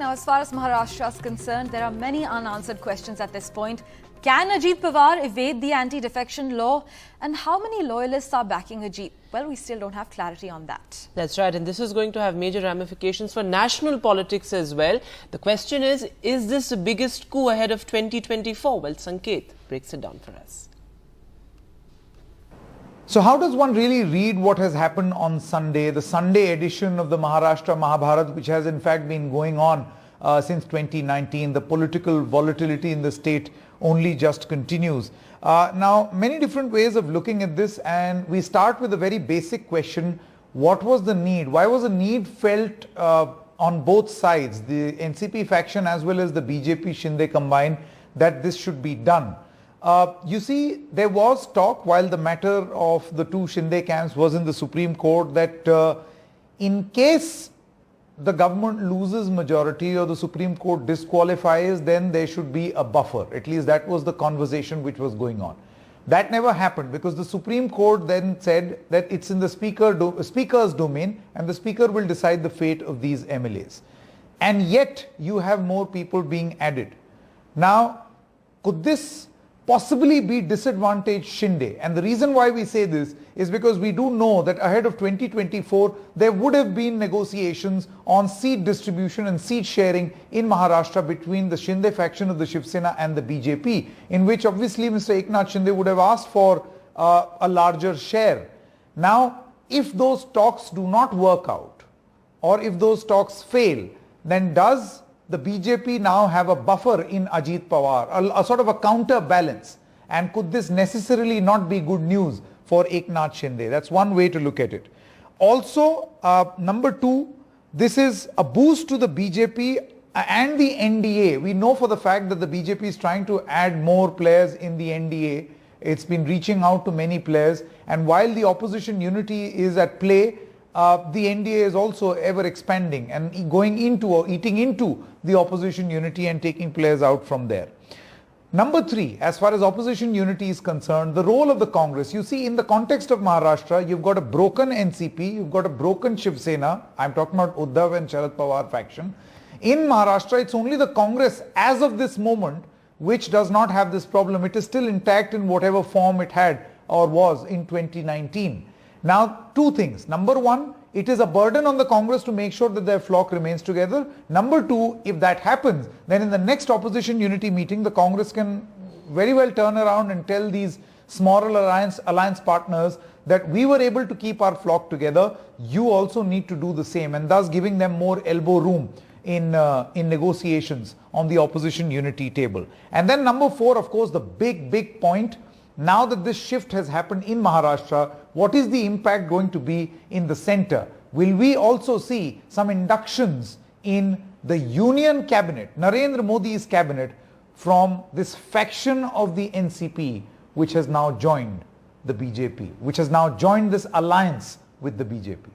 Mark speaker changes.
Speaker 1: Now, as far as Maharashtra is concerned, there are many unanswered questions at this point. Can Ajit Pawar evade the anti-defection law? And how many loyalists are backing Ajit? Well, we still don't have clarity on that.
Speaker 2: That's right. And this is going to have major ramifications for national politics as well. The question is this the biggest coup ahead of 2024? Well, Sanket breaks it down for us.
Speaker 3: So how does one really read what has happened on Sunday, the Sunday edition of the Maharashtra Mahabharat, which has in fact been going on since 2019. The political volatility in the state only just continues. Now, many different ways of looking at this, and we start with a very basic question. What was the need? Why was the need felt on both sides, the NCP faction as well as the BJP Shinde combined, that this should be done? You see, there was talk while the matter of the two Shinde camps was in the Supreme Court that in case the government loses majority or the Supreme Court disqualifies, then there should be a buffer. At least that was the conversation which was going on. That never happened because the Supreme Court then said that it's in the speaker's domain and the speaker will decide the fate of these MLAs. And yet you have more people being added. Now, could this possibly be disadvantaged Shinde? And the reason why we say this is because we do know that ahead of 2024 there would have been negotiations on seat distribution and seat sharing in Maharashtra between the Shinde faction of the Shiv Sena and the BJP, in which obviously Mr. Eknath Shinde would have asked for a larger share. Now, if those talks do not work out or if those talks fail, then does the BJP now have a buffer in Ajit Pawar, a sort of a counterbalance? And could this necessarily not be good news for Eknath Shinde? That's one way to look at it. Also, number two, this is a boost to the BJP and the NDA. We know for the fact that the BJP is trying to add more players in the NDA. It's been reaching out to many players. And while the opposition unity is at play, the NDA is also ever expanding and going into or eating into the opposition unity and taking players out from there. Number three, as far as opposition unity is concerned, the role of the Congress. You see, in the context of Maharashtra, you've got a broken NCP, you've got a broken Shiv Sena. I'm talking about Upadhyay and Sharad Pawar faction. In Maharashtra, it's only the Congress as of this moment which does not have this problem. It is still intact in whatever form it had or was in 2019. Now, two things. Number one, it is a burden on the Congress to make sure that their flock remains together. Number two, if that happens, then in the next opposition unity meeting, the Congress can very well turn around and tell these smaller alliance partners that we were able to keep our flock together. You also need to do the same, and thus giving them more elbow room in negotiations on the opposition unity table. And then number four, of course, the big point. Now that this shift has happened in Maharashtra, what is the impact going to be in the center? Will we also see some inductions in the union cabinet, Narendra Modi's cabinet, from this faction of the NCP, which has now joined the BJP, which has now joined this alliance with the BJP?